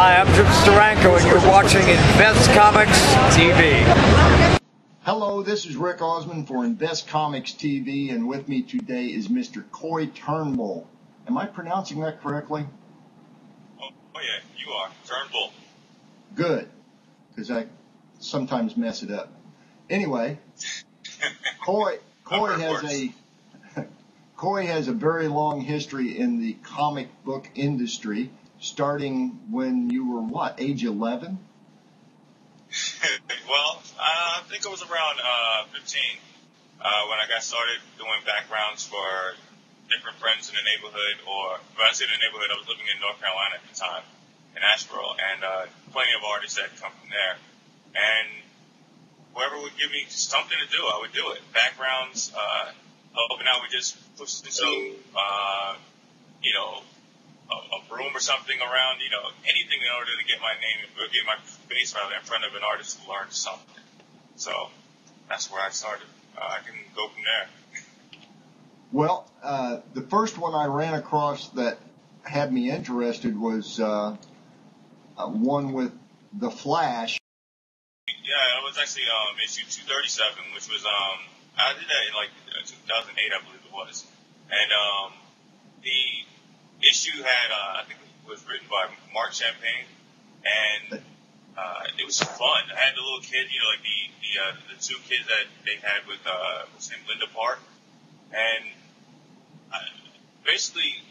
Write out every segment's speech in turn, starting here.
Hi, I'm Jim Steranko, and you're watching Invest Comics TV. Hello, this is Rick Osmon for Invest Comics TV, and with me today is Mr. Coy Turnbull. Am I pronouncing that correctly? Oh yeah, you are. Turnbull. Good, because I sometimes mess it up. Anyway, Coy has a very long history in the comic book industry, starting when you were, what, age 11? Well, I think I was around 15 when I got started doing backgrounds for different friends in the neighborhood, or when I say the neighborhood, I was living in North Carolina at the time, in Asheboro, and plenty of artists that come from there. And whoever would give me something to do, I would do it. Backgrounds, helping out with just pushing some, a broom or something around, anything in order to get my name, or get my face rather in front of an artist who learned something. So that's where I started. I can go from there. Well, the first one I ran across that had me interested was one with The Flash. Yeah, it was actually issue 237, which was I did that in like 2008, I believe it was, and the issue had I think it was written by Mark Champagne, and it was fun. I had the little kid, like the two kids that they had with what's his name, Linda Park, and basically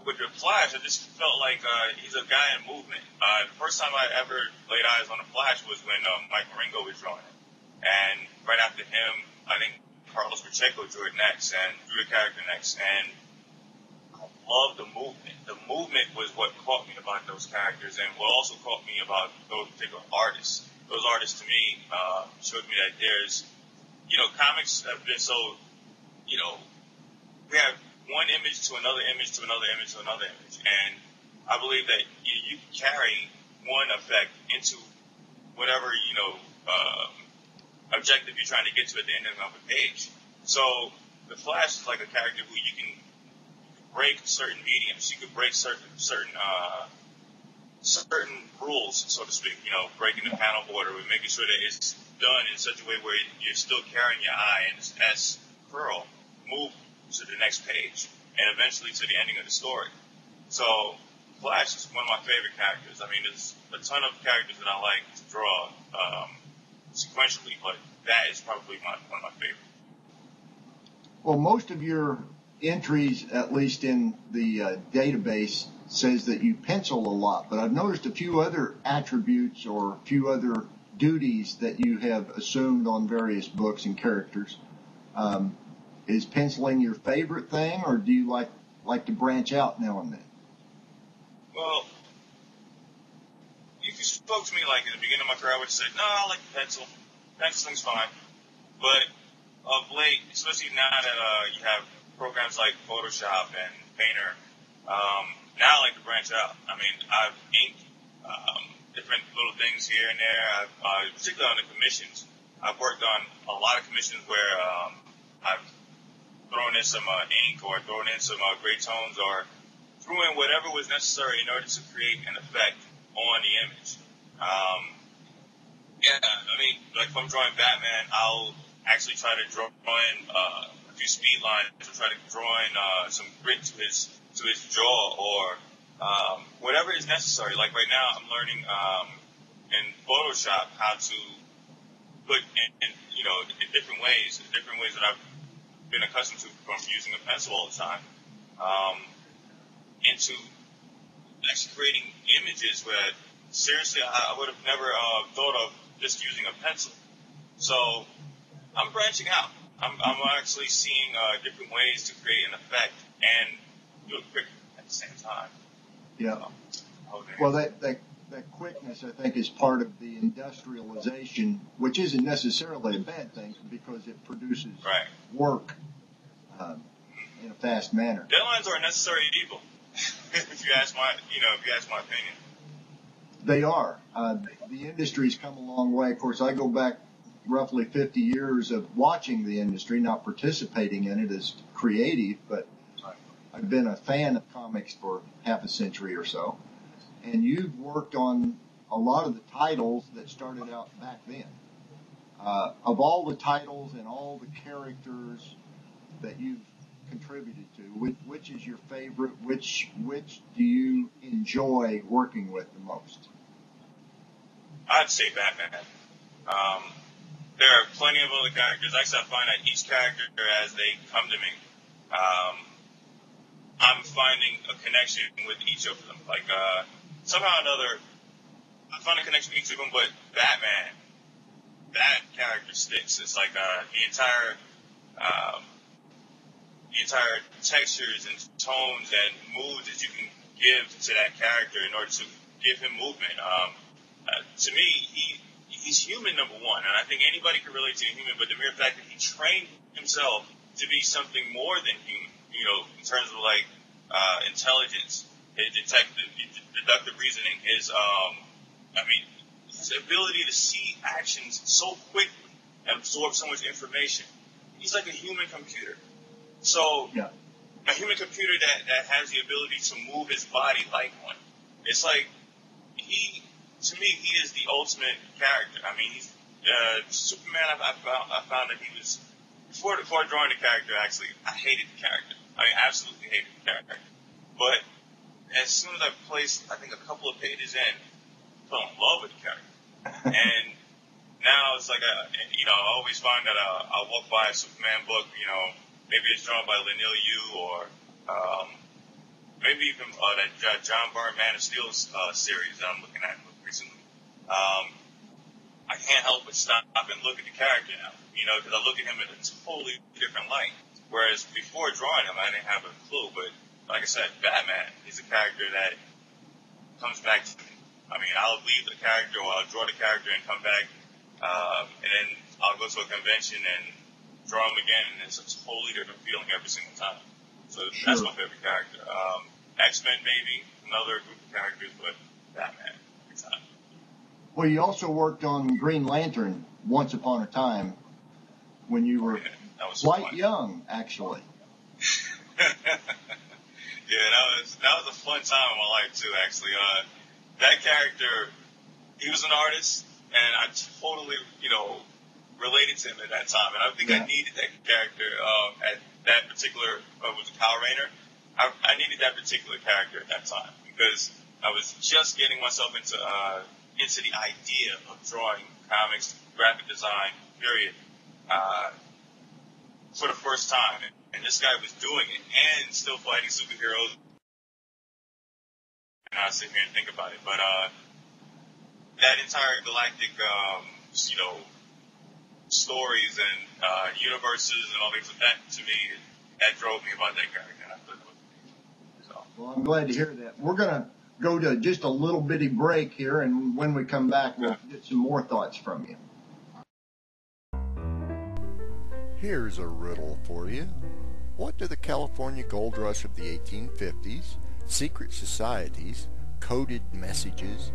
with the Flash, I just felt like he's a guy in movement. The first time I ever laid eyes on the Flash was when Mike Marengo was drawing it, and right after him, I think Carlos Pacheco drew it next, and drew the character next, and I love the movement. The movement was what caught me about those characters, and what also caught me about those particular artists. Those artists, to me, showed me that there's, comics have been so, we have one image to another image to another image to another image, and I believe that you can carry one effect into whatever, objective you're trying to get to at the end of a page. So the Flash is like a character who you can break certain mediums. You could break certain rules, so to speak. Breaking the panel border, with making sure that it's done in such a way where you're still carrying your eye, and as curl move to the next page, and eventually to the ending of the story. So Flash is one of my favorite characters. I mean, there's a ton of characters that I like to draw sequentially, but that is probably one of my favorites. Well, most of your entries, at least in the database, says that you pencil a lot, but I've noticed a few other attributes or a few other duties that you have assumed on various books and characters. Is penciling your favorite thing, or do you like to branch out now and then? Well, if you spoke to me like at the beginning of my career, I would say, no, I like the pencil. Penciling's fine. But of late, especially now that you have programs like Photoshop and Painter, now I like to branch out. I mean, I've inked different little things here and there, particularly on the commissions. I've worked on a lot of commissions where I've thrown in some ink, or thrown in some gray tones, or threw in whatever was necessary in order to create an effect on the image. I mean, like if I'm drawing Batman, I'll actually try to draw in a few speed lines, or try to draw in some grit to his jaw, or whatever is necessary. Like right now, I'm learning in Photoshop how to put in different ways that I've been accustomed to from using a pencil all the time, into actually creating images where seriously I would have never thought of just using a pencil. So I'm branching out. I'm actually seeing different ways to create an effect and do it quick at the same time. Yeah. Well, that quickness, I think, is part of the industrialization, which isn't necessarily a bad thing because it produces work in a fast manner. Deadlines are a necessary evil, if you ask my opinion. They are. The industry's come a long way. Of course, I go back roughly 50 years of watching the industry, not participating in it as creative, but I've been a fan of comics for half a century or so. and you've worked on a lot of the titles that started out back then. Of all the titles and all the characters that you've contributed to, which is your favorite? Which do you enjoy working with the most? I'd say Batman. There are plenty of other characters. Actually, I find that each character, as they come to me, I'm finding a connection with each of them. Like, somehow or another, I find a connection with each of them, but Batman, that character sticks. It's like, the entire textures and tones and moods that you can give to that character in order to give him movement. To me, he's human, number one, and I think anybody can relate to a human, but the mere fact that he trained himself to be something more than human, in terms of like intelligence, his deductive reasoning, his ability to see actions so quickly and absorb so much information. He's like a human computer. So, a human computer that has the ability to move his body like one. It's like, to me, he is the ultimate character. I mean, he's, Superman, I found that he was, before drawing the character, actually, I hated the character. I mean, absolutely hated the character. But as soon as I placed, I think, a couple of pages in, I fell in love with the character. And now it's like, I always find that I'll walk by a Superman book, maybe it's drawn by Leinil Yu, or maybe even that John Byrne Man of Steel series that I'm looking at recently. I can't help but stop and look at the character now, because I look at him in a totally different light. Whereas before drawing him, I didn't have a clue. But like I said, Batman is a character that comes back to me. I mean, I'll leave the character, or I'll draw the character and come back, and then I'll go to a convention and draw him again, and it's a totally different feeling every single time. So That's my favorite character. X-Men, maybe, another group of characters, but Batman, every time. Well, you also worked on Green Lantern once upon a time when you were quite young, actually. Yeah, that was a fun time in my life too, actually. That character, he was an artist, and I totally, related to him at that time. And I think I needed that character at that particular, was it Kyle Rayner? I needed that particular character at that time because I was just getting myself into the idea of drawing comics, graphic design, period, for the first time. And this guy was doing it and still fighting superheroes. And I sit here and think about it. But that entire galactic, stories and universes and all things like that, to me, that drove me about that character. Well, I'm glad to hear that. We're going to go to just a little bitty break here, and when we come back, we'll get some more thoughts from you. Here's a riddle for you. What do the California gold rush of the 1850s, secret societies, coded messages,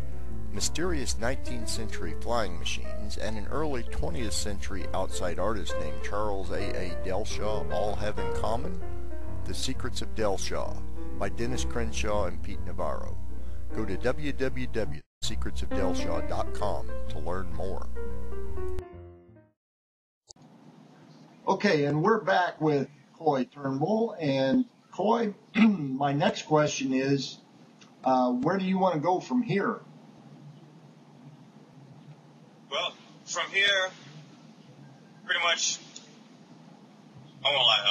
mysterious 19th century flying machines, and an early 20th century outside artist named Charles A. Delshaw all have in common? The Secrets of Delshaw by Dennis Crenshaw and Pete Navarro. Go to www.secretsofdelshaw.com to learn more. Okay, and we're back with Coy Turnbull. And Coy, my next question is, where do you want to go from here? Well, from here, pretty much, I won't lie,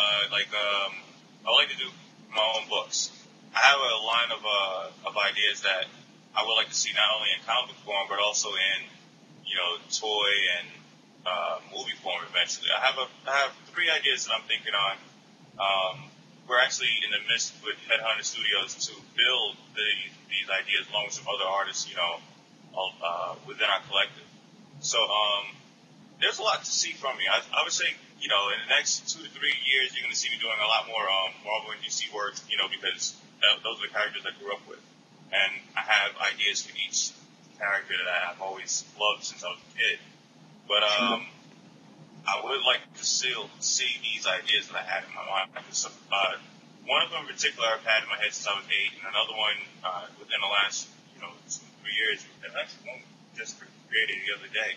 I like to do my own books. I have a line of ideas that I would like to see not only in comic book form, but also in, toy and movie form eventually. I have 3 ideas that I'm thinking on. We're actually in the midst with Headhunter Studios to build these ideas along with some other artists, within our collective. So, there's a lot to see from me. I would say, in the next 2 to 3 years, you're going to see me doing a lot more Marvel and DC work, because those are the characters I grew up with. And I have ideas for each character that I've always loved since I was a kid. But I would like to still see these ideas that I had in my mind. One of them in particular I've had in my head since I was 8, and another one within the last 3 years. And actually, one just created the other day.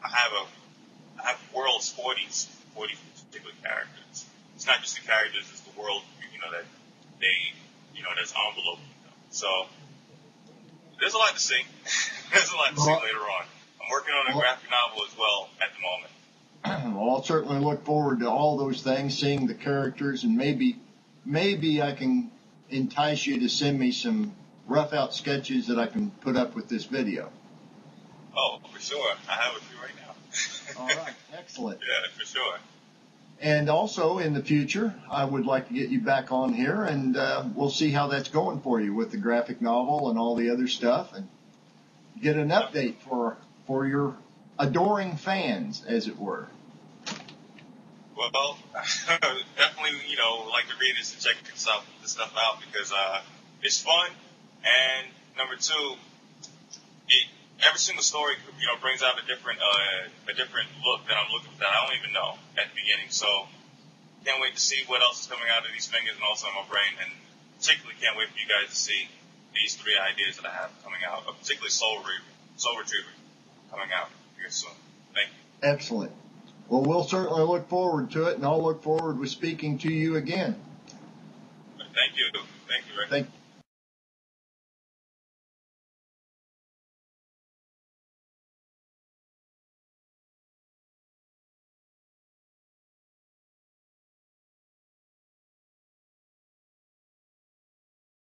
I have world's 40 particular characters. It's not just the characters; it's the world, that that's enveloped. So there's a lot to see. There's a lot to see later on. I'm working on a graphic novel as well at the moment. Well, I'll certainly look forward to all those things, seeing the characters, and maybe I can entice you to send me some rough out sketches that I can put up with this video. Oh, for sure. I have a few right now. All right, excellent. Yeah, for sure. And also in the future, I would like to get you back on here, and we'll see how that's going for you with the graphic novel and all the other stuff, and get an update for your adoring fans, as it were. Well, definitely, like to read this and check this stuff out because it's fun, and number two, every single story, brings out a different look that I'm looking for that I don't even know at the beginning. So can't wait to see what else is coming out of these fingers and also in my brain, and particularly can't wait for you guys to see these 3 ideas that I have coming out, particularly Soul Retriever coming out here soon. Thank you. Excellent. Well, we'll certainly look forward to it, and I'll look forward to speaking to you again. Thank you. Thank you, Rick. Thank you.